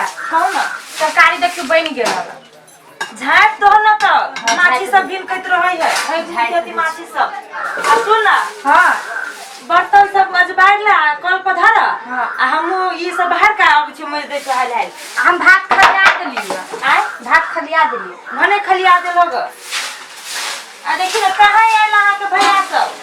कहो ना तरकारी देख के बन गेल झाट दो ना तो माछी सब भिन कत रही है झाटी माछी सब आ सुन ना हां बर्तन सब अजबार ला कल पधार हां आ हम ई सब बाहर का अब छ मज दे चाहे लाल हम भात खलिया देलिए आय भात खलिया देलिए भने खलिया दे लोग आ देखि ना कहां आइला हां के भैया सब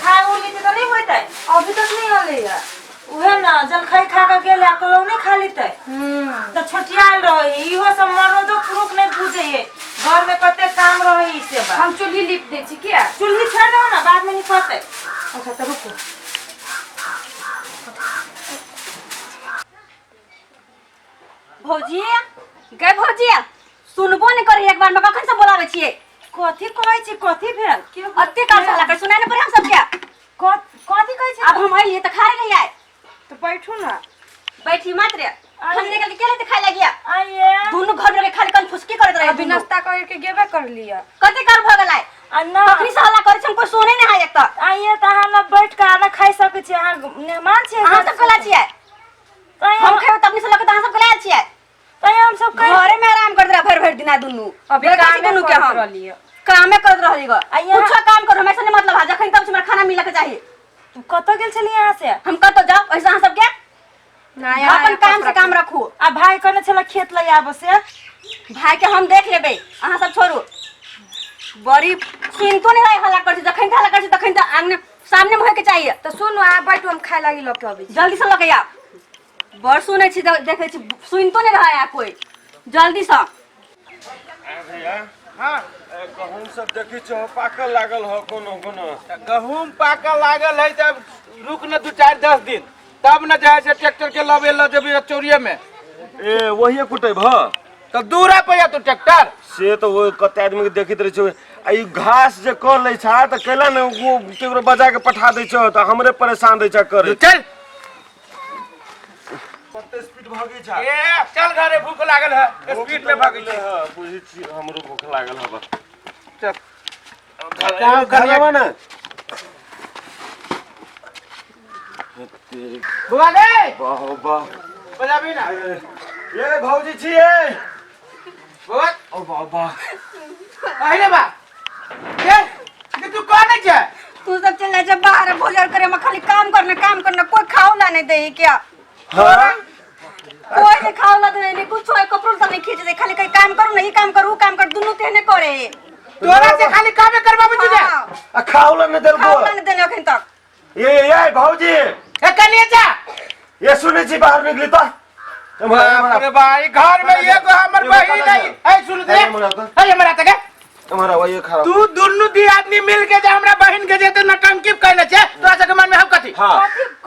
खाए उली तो नहीं होतै अभी तक नहीं आले है उहे ना जलखै खा के गेले अकेलो नहीं खा लेतै तो छोटियाल रही इहो सब मरदो पुरुष नहीं पूजे है घर में कते काम रही से बा हम चुल्ही लिप दे छी क्या चुल्ही छोड़ दो ना बाद में नहीं खाते अच्छा तो रुको भौजी गए भौजी सुनबो नहीं करे एक बार में कखन से बोलावे छिए कथी कहै छी कथी भेल के अत्ते काम चला कर सुनाई न पड़े हम सब क्या कथी कहै छी अब हम आइए तो खा नहीं आए तो बैठू ना बैठी मात्र हम निकल के केले खा लगिया आइए दोनों घर में खाली कल फुसकी करत रहे अभी नाश्ता करके गेबे कर लिया कते कर भ गेलै अन्ना कखनी से हल्ला करे हमको सोने नहीं है एक तो आइए त हम बैठ के खाना खाई सकै छी अहाँ मेहमान छी हम सब कला छिए हम खाए तब से लगे हम सब कला छिए तय हम सब घरे में आराम करत रह भर भर दिन दुनु अभी काम दुनु के हम कर लिए कामे करत रहली ग कुछ काम कर हमेशा नहीं मतलब जखन तब से हमरा खाना मिले के चाहिए तू कत गेल छली यहां से हम कत जाओ ऐसा हम सब के नया अपन काम से काम रखू आ भाई कने छला खेत ले आब से भाई के हम देख लेबे अहां सब छोड़ू बड़ी चिंतो नहीं है हल्ला कर जखन हल्ला कर तखन त आंगने सामने में होय के चाहिए तो सुन आ बैठू हम खाए लागी लोग के अभी जल्दी से लगे आ बड़ सुनै छी देखे छी सुनतो नहीं रहा है कोई जल्दी से भैया हां गहूम सब देखी छ पाकल लागल हो कोनो कोनो गहूम पाकल लागल है तब रुक न 2-4-10 दिन तब न जाए से ट्रैक्टर के लबे ल जबी चोरिये में ए वही कुटे भ तो दूरा पे या तो ट्रैक्टर से तो वो कते आदमी के देखित रहे छ आ ई घास जे कर ले छ त केला न वो केकरो बजा के पठा दे छ त हमरे परेशान रह छ करे चल कते स्पीड भागी छ ए चल घरे भूख लागल है स्पीड में भागी छ हां बुझी छी हमरो भूख लागल हबा चल काम करवा ना बुआ दे वाह वाह बजाबी ना ये भौजी छी ए बुआ ओ बाबा आइले बा के तू कौन है तू सब चल जा बाहर भोजन करे में खाली काम करना कोई खाओ ला नहीं दे क्या हां कोई नहीं खाओ ला दे नहीं कुछ है कपड़ों से नहीं खींच दे खाली कोई काम करो नहीं काम करू काम कर दोनों तेने करे तोरा से खाली काम करबा बुझे आ खाओला न देल खाओ ला नहीं देने अखन तक ये भौजी ए कनिया जा ये सुने छी बाहर निकली तो अरे भाई घर में ये को हमर बहिन नहीं ऐ सुन दे ऐ हमरा तक हमारा वही खराब तू दोनों दी आदमी मिल के जा हमरा बहिन के जेते नटंकी कहले छे तोरा से मन में हम कथी हां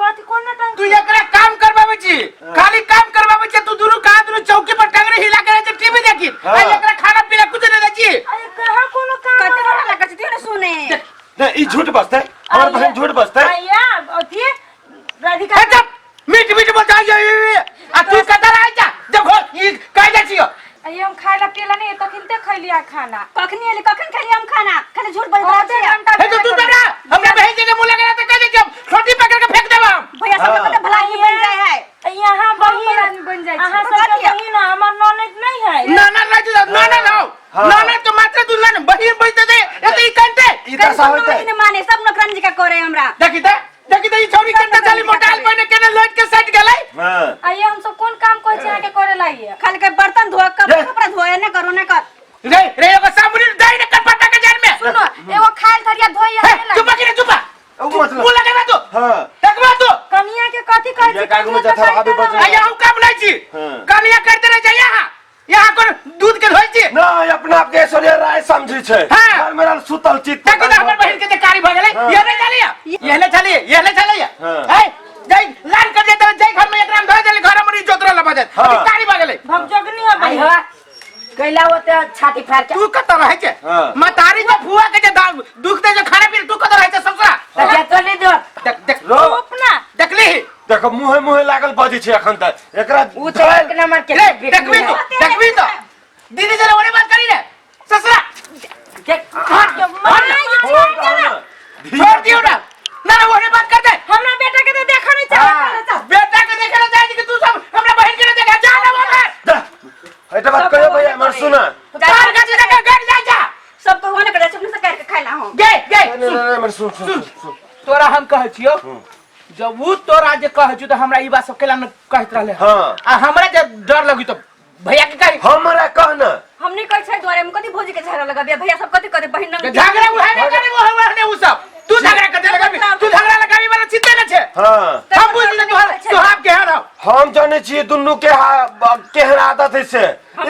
कथी कोन नटंकी तू एकरा काम करबाबे छी खाली काम करबाबे छी तू दोनों का दोनों चौकी पर टंगरे हिला के जे टीवी देखी ऐ एकरा खाना पीना कुछ नहीं दे छी अरे कहां कोनो काम कते बड़ा लगा छी तू सुने नहीं ई झूठ बसते हमार बहन झूठ बसते आइया अथी राधिका जब मीठ मीठ बोल जा आ तू कत रह जा जब ई कह जा छियो अये हम खाए ला पियला नहीं तो किनते खैलिया खाना कखनी आले कखन खाली हम खाना खाली झूठ बोल आधे घंटा हे तो तू तरा हमरा बहन के मुंह लगे तो कह दे जब छोटी पकड़ के फेंक देबा भैया सब कते भलाई बन जाए है यहाँ बहिन आदमी बन जाए अहाँ सब बहिन हमर ननद नहीं है ना ना तो मात्र तू ना बहिन बहिन दे ये तो ई कंटे ई त साहब नहीं माने सब नौकरानी जी का करे हमरा देखी त ई छोरी कंटे चली मोटाल कोने केने लोट के सेट गेलै हां अये हम सब कौन काम कोई छे के करे लाइए खाली के बर्तन धो कपड़ा धोए न करो न कर रे एगो सामुनी दई न कर पटा के जान में सुनो एगो खाल थरिया धोइया चुप की चुप ओ मतलब मुंह लगे तू हां देखबा तू कनिया के कथी कहै ये कागु में जथा आबे बच आया हम काम नहीं छी हां कनिया करते रह जा यहाँ को दूध के धोई छी ना अपना आप के ऐश्वर्या राय समझी छे हाँ। और मेरा सुतल चित ताकि हमर बहन के कारी भ गेलै हाँ। ये नहीं चलिए हाँ। है जय लान कर देते जय घर में एकराम धोइ देले घर हमर इज्जत रहला बजे हाँ। कारी भ गेलै भगजगनी है आई हो कैला होते छाती फाड़ के तू कत रहे छे हाँ। मतारी जो फुआ के जे दुख दे जो खाना पीना तू कत रहे छे ससुरा तके तो नहीं दो देख देख रो अपना देखली देखो मुहे लागल बजी छे अखन तक एकरा उ तो एक नंबर के देखबी तो दीदी जरा ओरे बात करी रे ससुरा देख छोड़ दियो ना ना ओरे बात कर दे हमरा बेटा के तो देखा नहीं चाहिए बेटा के देखे ना चाहिए कि तू सब हमरा बहन के ना देखा जा ना बाहर मेरे सुन सुन सुन सुन तोरा हम कहै छियो जब वो तोरा जे कहै छु त हमरा ई बात सब केला न कहत रहले हाँ। आ हमरा जब डर लगी तो भैया के कही हमरा कहना हम नहीं कहै छै द्वारे में कथी भौजी के झगड़ा लगा भैया सब कथी करे बहिन झगड़ा उहे नहीं करे वो हमने वो सब तू झगड़ा कर लगाबी तू झगड़ा लगाबी वाला चिंता न छे हाँ हम बुझ ले तोहार के हां हम जाने छी दुन्नु के केहन आदत है से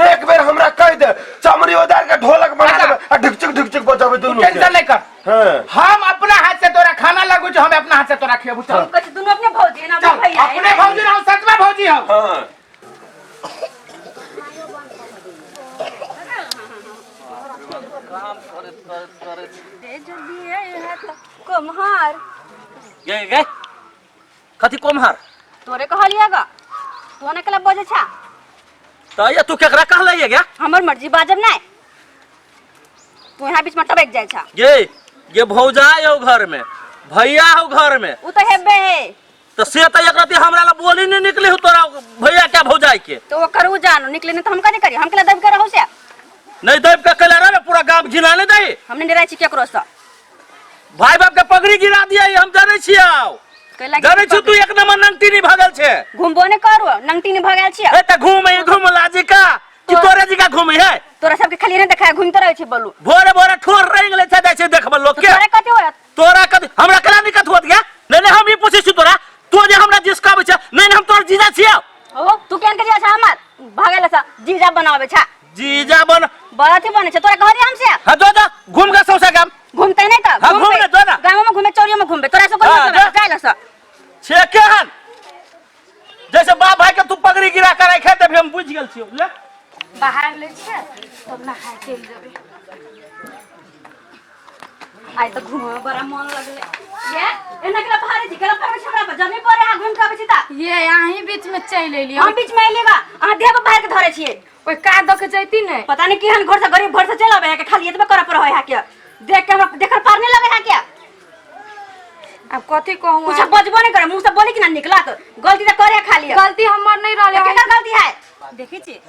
एक बेर हमरा कह दे चमड़ी उधार के ढोलक बना दे आ ढुकचुक बजाबे दुन्नु के टेंशन नहीं कर हां हम अपना हाथ से तोरा खाना लगू जो हम अपना हाथ से तोरा खियाबू चल हम कहै दुनु अपने भौजी ना चल भैया अपने भौजी ना सच में भौजी हम हां दे जल्दी है तो कुम्हार गे कथी कोम्हार तोरे कहलियागा तू ने कला बजे छा तो ये तू केकरा कहले ये गे हमर मर्जी बाजब नहीं तू यहाँ बीच में टपक जाए छा ये भौजाई हो घर में भैया हो घर में उ तो हेबे है तो से तो एक रति हमरा ला बोली नहीं निकली हो तोरा भैया क्या भौजाई के तो वो करू जानो निकले नहीं तो हम कथी करी हम कला दब कर रहू से नहीं देव के कले रे पूरा गांव घिनाने दे हमने डराई छी केकरो से भाई बाप के पगड़ी गिरा दिया हम जाने छियै कैला जाने छु तू एक नंबर नंगटी भागल छे घुमबो ने करू नंगटी ने भगाल छी ए त घूम लाजी का कि तोरे जी का घूमे है तोरा सबके खाली ने देखा घूमते रहे छी बोलू भोरे ठोर रंग ले छे दै देखब लोग के तोरा कथी होत तोरा कथी हमरा कला निकत होत गया नहीं हम ही पूछे छु तोरा तू जे हमरा जिसकाबे छे नहीं हम तोर जीजा छियै ओ तू केन के जा हमर भागल सा जीजा बनावे छा जीजा बन बराती बने छे तोरा कहरी हमसे हां दो घूम के सौसा गाम घूमते नहीं त हाँ, घूम ले, दो ना। गांव में घूमे चौरियो में घूमे तोरा सब हाँ, कोई जाइला सा छे केहन जैसे बाप भाई के तू पगड़ी गिरा कर रखे तब हम बुझ गेल छियो ले बाहर ले छे तब नहाए चल जाबे आई तो घूमे में बड़ा मन लगले ये एना के बाहर जी के पर छबरा पर जमी पर आ घूम के आबे छी ता ये यहीं बीच में चल एलियो हम बीच में आइलेगा आ देह बाहर के धरे छिए ओए का द के जैती ने पता नहीं केहन घर से गरीब घर से चल आवे है के खाली एतबे करे पर होय है के देख के हमरा देखर पार नहीं लगे है क्या अब कथी कहूं कुछ बजबो नहीं करे मुंह से बोली कि ना निकला तो गलती तो करे खाली गलती हमर नहीं रहले केकर गलती है देखी छी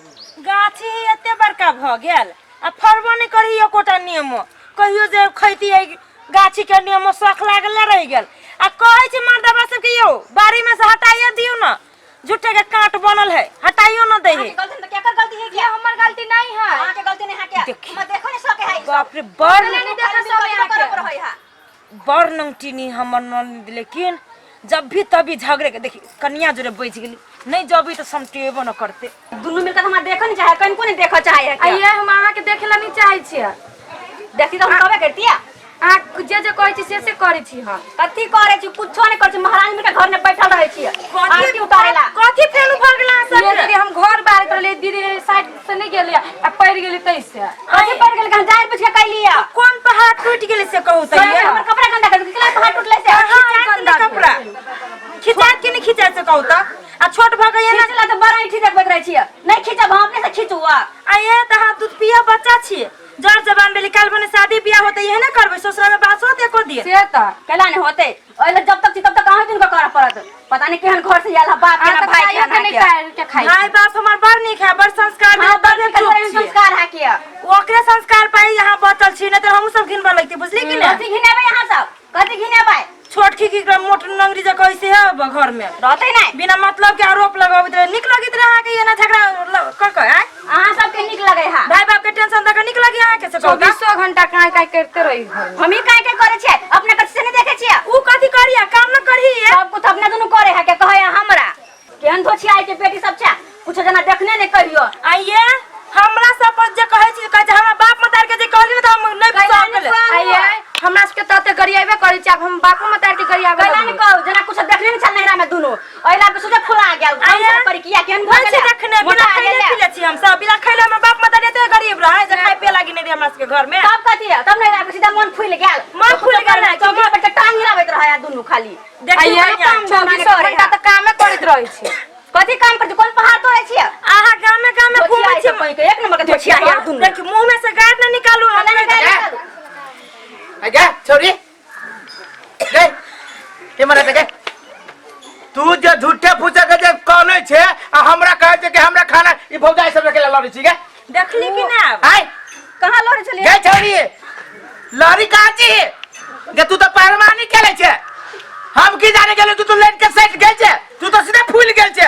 गाछी एते बड़का भ गेल आ फरबो नहीं करी एकोटा नियम कहियो जे खैती है गाछी के नियम शौक लागल रह गेल आ कहै छी मर्दबा सब के यो बारी में से हटाइए दियो ना झूठे के काट बनल है हटाइयो ना दे है गलती तो केकर गलती है ये हमर गलती नहीं है हां के गलती नहीं है क्या हम देखो नहीं सके है बाप रे बड़ नहीं देखो सब यहाँ करे पर होय है बड़ नंगटीनी हमर ननद लेकिन जब भी तभी झगड़े के देखी कन्या जोरे बैठ गेली नहीं जबी तो समटेबो न करते दुनु मिलकर हमरा देखो नहीं चाहे कहीं को नहीं देखो चाहे है क्या ये हम अहाँ के देखेला नहीं चाहे छियै देखी तो हम कबे करतिया आ जे जे कहै छी से करै छी हम कथी करे छी कुछो नहीं करे छी महारानी के घर में बैठल रहे छी आरती उतारेला कथी फेनु भगला ये सब दीदी हम घर बाहर कर ले दीदी साइड से नहीं गेलिए आ पड़ गेली तैसे कथी पड़ गेल कहां जाय पूछ के कैलिया कौन पहाड़ टूट गेले से कहू त ये हमर कपड़ा गंदा कर दिखला पहाड़ टूटले से गंदा कपड़ा खिचात कि नहीं खिचात से कहू त आ छोट भ गए ना चला तो बड़ा ही ठीक बैठ छी नहीं खींचब हम अपने से खींचुआ आ ये त हां दूध पिया बच्चा छी जर जबान बेली काल बने शादी बियाह होते ये ना करबे ससुरा में बात होते को दिए से त केला नहीं होते ओले जब तक तब तक कहां दिन का कर पड़त पता नहीं केहन घर से आला बाप आ के त भाई खाइयो के के नहीं खाए के खाई भाई बाप हमार बड़ निक है बड़ संस्कार हां में बड़ बगल के संस्कार है किया ओकरे संस्कार पाई यहाँ बचल छी नहीं तो हम सब घिनबा लगती बुझली कि ना कथी घिनेबे यहां सब कथी घिनेबे छोट की मोट नंगरी जा कैसे है घर में रहते नहीं बिना मतलब के आरोप लगावित रहे निक लगित रहा के ये ना झगड़ा कर है अहां सब के निक लगे है भाई बाप के टेंशन तक निक लगी है के से कहू 24 घंटा काय काय करते रही घर हम ही काहे के करे छे अपने कथी से नहीं देखे छिए ऊ कथी करिया काम न करही है सब कुछ अपने दुनु करे है के कहे हमरा केहन धोछी आई के बेटी सब छे कुछ जना देखने नहीं करियो आइए हमरा सब पर जे कहै छी कह हमरा बाप मतार के जे कहली त हम नहीं सकले आइए हमरा सबके तते गरियाबे करै छी अब हम बापू मतार के गरियाबे कहला नहीं कहू जना कुछ देखने नहीं चल नहरा में दुनु ओइला पे सोचे फुला गेल आइए पर किया केहन भर के देखने बिना खैले पीले छी हम सब बिना खैले हम बाप मतार एते गरीब रहे जे खाइ पे लागी नहीं रे हमरा के घर में तब कथी है तब नहीं सीधा मन फूल गेल मन फूल गेल ना, चौकी पर टांग हिलावत रहा दुनु खाली देखिए आइए बढ़िया। 24 घंटा त कामे करैत रहै छी कथी काम करती कोन पहाड़ तोड़े छिए आहा गाम में घूमै छी कोई के एक नंबर के धोछिया है दुनु देख मुंह में से गाड़ न निकालू आगे छोरी गए ये मरे ते तू जे झूठे पूछे के जे कहने छे आ हमरा कहे छे कि हमरा खाना ई भौजाई सब के लड़ी छी गे देखली कि ना आय कहां लड़े चली गए छोरी लड़ी कहां छी जे तू तो पहलवानी खेले छे हम की जाने गेले तू तो लेट के सेट गेल छे तू तो सीधे फूल गेल छे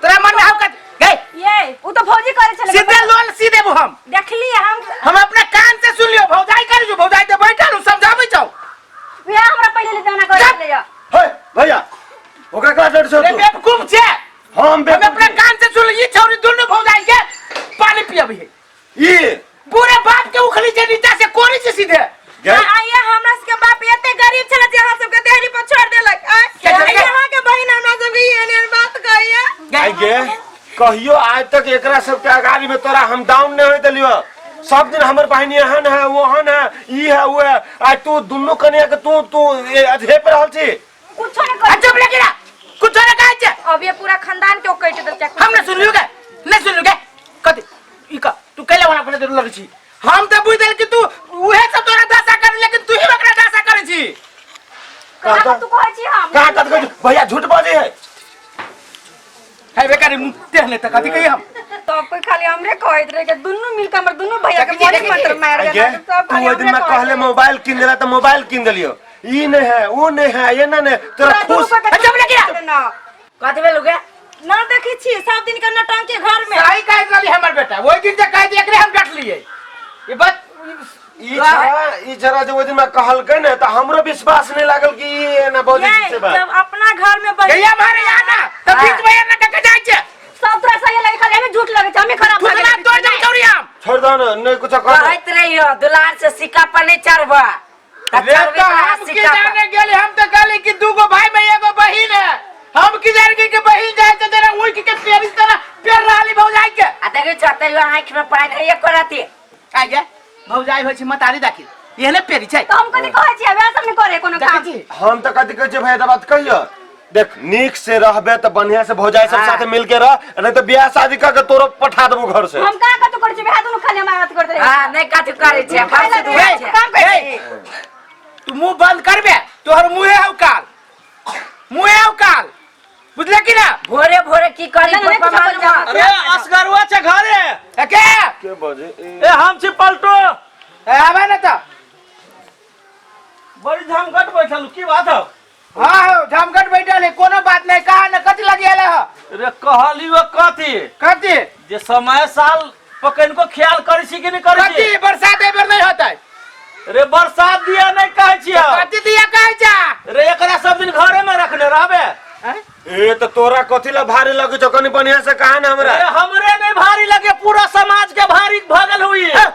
तेरा मन में हाउ कर गई ये वो तो भौजी करे चले सीधे लोल सीधे वो हम देखली हम अपने कान से सुन लियो भौजाई कर जो भौजाई तो बैठल हूं समझाबै छौ वे हमरा पहले ले जाना कर ले हे भैया ओकरा का डर से रे तू बेवकूफ छे हम हम अपने कान से सुन ये छौरी दोनों भौजाई के पानी पियबी ई पूरे बाप के उखली से नीचा से कोरी से सीधे आइए हमरा के बाप एते गरीब छले जे अहाँ सबके देहरी पर छोड़ देलक यहाँ के बहिन हमरा सबके एने बात कहिए आई गे कहियो आज तक एकरा सबके अगाड़ी में तोरा हम डाउन नहीं होय देलियो सब दिन हमर बहिन एहन है ओहन है ई है वो है आज तू दुन्नु कन्या के तू अधे पे रहल छी कुछ नहीं कर चुप लगी ना कुछ ना कहै छे अब ये पूरा खानदान के कइट दल क्या हम न सुन लियो के नहीं सुन लियो के कथि ई का तू कैले वाला अपने जरूर लगी छी हम तो बुझ देल कि तू उहे सब तोरा दशा कर लेकिन तू ही बकरा दशा करे छी कहा तू कहै छी हम का कत कहै भैया झूठ बाजे है बेकारी मुंह तेहले त कथि कही हम तो कोई खाली हमरे कहत रहे के दुन्नु मिलके हमर दुन्नु भैया के देखिए, बड़ी मंत्र मार आई देना गे सब तू ओइ दिन में कहले मोबाइल किन देला त मोबाइल किन देलियो ई नहीं है वो नहीं है ये नहीं तोरा खुश चुप लगी ना कथि भेल गे ना देखी छी सब दिन के नटंकी घर में सही कह रहली हमर बेटा ओइ दिन जे कह दे एकरे हम डट लिए ये बात ई जरा जो ओइ दिन में कहलकै ने त हमरो विश्वास नहीं लागल कि ई ना बोझी से बात जब अपना घर में बहिन गैया मारे जाना त बीच में ना के जाय छे सब तरह सही लगे खाली हमें झूठ लगे हमें खराब तू ना तोड़ दे चौरी हम छोड़ दो ना नहीं कुछ कर कहत रहियो दुलार से सिक्का पर नहीं चढ़बा रे तो हम की जाने गेले हम तो कहली कि दूगो भाई में एगो बहिन है हम की जाने के बहिन जाए त तेरा उइक के पेर इस तरह पेर रहली भौजाई के आ देखे छते यो आंख में पानी नहीं करती आ गे भौजाई होय छै मतारी दाखिल एहने पेरी छै तो हम कथि कहै छी अब ऐसा नहीं करे कोनो काम हम तो कथि कहै छै भाई बात कहियो देख नीक से रहबे तो बढ़िया से भौजाई सब साथे मिल के रह नहीं तो ब्याह शादी करके तोरो पठा देबो घर से हम का कतु कर छी बिहा दुनु खाली हमारा बात करते रहे हां नहीं कथि करे छे काम करे छी तू मुंह बंद करबे तोहर मुंहे हौ काल बुझले कि ना भोरे भोरे की करी पप्पा अरे असगरवा छे घरे के बजे ए हम छी पलटो आबे ना त बड़ी झमघट बैठल की बात है हां झमघट बैठल है कोनो बात नहीं कहा न कथि लगी आले ह रे कहली वो कथि जे समय साल पकन को ख्याल करी छी कि नहीं करी छी कथि बरसात एबर नहीं होतै रे बरसात दिया नहीं कहै छी कथि दिया कहै छा रे एकरा सब दिन घरे में रखने रहबे ए तो तोरा कथि ला भारी लगे छ कनी बढ़िया से कहा ना हमरा अरे हमरे नहीं भारी लगे पूरा समाज के भारी भगल हुई हैं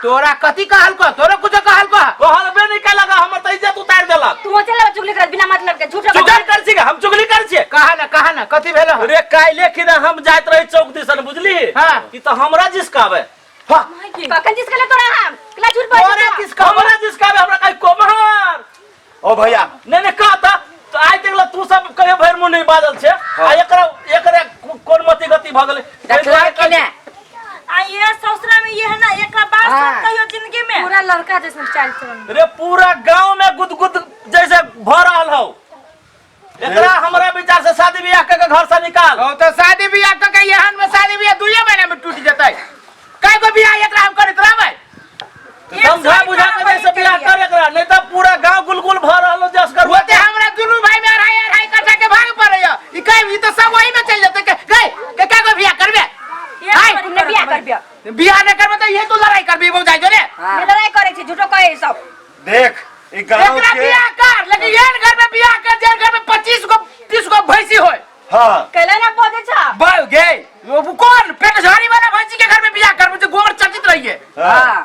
तोरा कथि कहल को तोरा कुछ कहल को कहलबे नहीं कर लगा हमर त इज्जत उतार देलक तू चले चुगली कर बिना मतलब के झूठ चुगली कर छी हम चुगली कर छी कहा ना कथि भेल ह रे काइले कि हम जात रही चौक दिसन बुझली हां ई तो हमरा जिसकावे कखन जिसके ले तोरा हम कला झूठ बोल तोरा किसका हमरा जिसकावे हमरा कहीं कोमहर ओ भैया नहीं कहता तो आज तक तू सब कहे भर मुंह नहीं बादल छे आ एकरा कोन मति गति भ गेलै देखला कि ने आ ये ससुरा में ये है ना एक बात सब कहियो जिंदगी में पूरा लड़का जैसे चाल चलन रे पूरा गांव में गुदगुद जैसे भ रहल हो एकरा हमरा विचार से शादी ब्याह के घर से निकाल ओ तो शादी बियाह के यहन में शादी बियाह 2 महीना में टूट जतै काय को बियाह एकरा हम करत रहबै समझा बुझा के जैसे ब्याह कर एकरा नहीं तो पूरा गांव गुलगुल भ रहल हो जसकर होते हमरा दुनु भाई में अढ़ाई कट्ठा के भाग पड़ैया ई काय ई तो सब वही में चल जतै गए के काय को बियाह करबे हाय तुमने बियाह कर बिया बियाह न करबे तो ये तो लड़ाई करबी बहु जाय रे ये लड़ाई करे छी झूठो कहे सब देख ई गांव एकरा के बियाह कर लेकिन ये घर में बियाह कर जे घर में 25 को 30 को भैंसी होय हां कहले ना पदे छा बल गए वो कौन पेट झाड़ी वाला भैंसी के घर में बियाह करबे तो गोबर चर्चित रहिए हां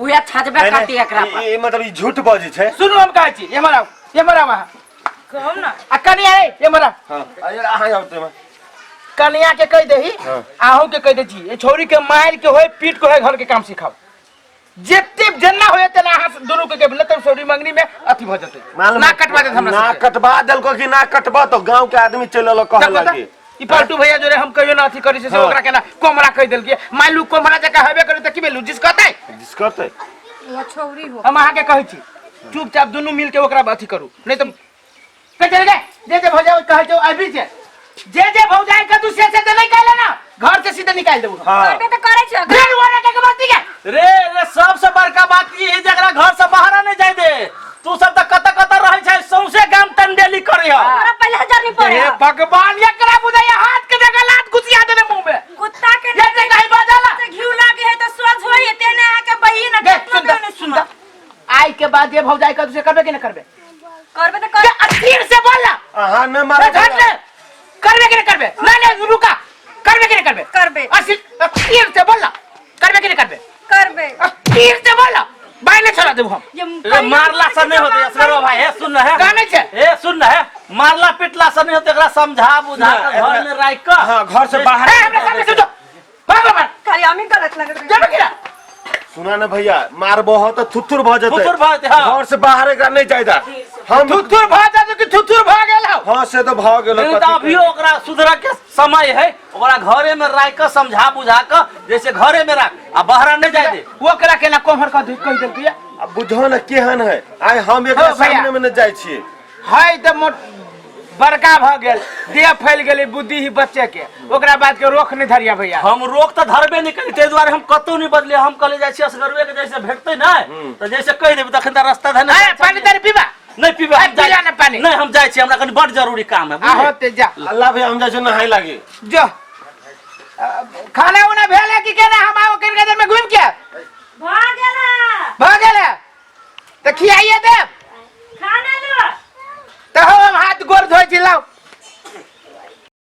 उया छजबे काटी एकरा पर ई मतलब ई झूठ बाजी छै सुनो हम कहै छी ये मरा वहां कहम ना आ कनिया रे ये मरा हां अहाँ आउते में कनिया के कह देही आहू के कह दे छी ए छोरी के मार के होय पीट के होय घर के काम सिखाओ जेते जन्ना होय तना हाथ दोनों के बोले तब छोरी मंगनी में अथी भ जते ना कटवा दे हमरा ना कटवा देलको कि ना कटवा तो गांव के आदमी चलल कह लगे ई पलटू भैया जोरे हम कहियो ना अथी करी से ओकरा के ना कोमरा कह देल के मालू कोमरा जका हेबे करे त की बेलू जिस कहतै जिस करते वो छोरी हो हम आहा के कहै छी चुपचाप दोनों मिल के ओकरा अथी करू नहीं तो के चल गए जे भौजा कहै छौ अभी से जे भौजाई का तू से नहीं कहले ना घर से सीधे निकाल देबो हां करबे तो करे छ रे वाला के मत के रे सबसे बड़का बात ई है जकरा घर से बाहर नहीं जाय दे तू सब त कत कत रहै छै सौंसे गाम तंडेली करे हो हमरा पहले 1000 नहीं पड़े हे भगवान एकरा बुझाइए हाथ के जगह लात घुसिया देबे मुंह में कुत्ता के ये ते कहीं बाजाला से घिउ लागे है तो सोच होई तेने आके बहिन देख सुन आई के बाद ये भौजाई का तुझे करबे कि न करबे करबे तो कर अधीर से बोलना अहाँ न मारे करबे कि न करबे नहीं रुका करबे कि न करबे करबे अधीर से बोलना करबे कि न करबे करबे अधीर से बोलना बाइले छोड़ा देबो हम ए मारला से नहीं होते असगरो भाई है सुन है गाने छे ए सुन है मारला पिटला से नहीं होते एकरा समझा बुझा के घर में राख के हाँ घर से बाहर ए हमरा सामने से जो भाग भाग खाली हम ही गलत लग रहे जाबे कि ना सुना ना भैया मारबो हो तो थुथुर भ जते थुथुर भ जेतै, हाँ। घर से बाहर एकरा नहीं जायदा हम थुथुर भाजा तो कि थुथुर भाग गेल हो हाँ से तो भाग गेलो नहीं तो अभियो ओकरा सुधरा के समय है ओकरा घरे में राख के समझा बुझा के जैसे घरे में राख आ बाहर नहीं जाय दे वो करा के ना कोहर का कह देल किया अब बुझो ना केहन है आइ हम एकरा हो भैया। सामने में न जाय छियै है त मोट बड़का भ गेल देह फैल गेलै बुद्धि ही बच्चे के ओकरा बाद के रोक नहीं धरिया भैया हम रोक तो धरबे नहीं करी ते द्वारे हम कतो नहीं बदले हम कहले जाय छी असगरुए के जैसे भेटते ना तो जैसे कह देब तखन त रास्ता धने अरे पानी तारी पीबा नहीं पीबे हम पिला जाय ना पानी। नहीं हम जाय छी हमरा कनी बड़ जरूरी काम है आहो ते जा अल्लाह भैया हम जाय छी नहाय लागी जो खाना उना भेले कि के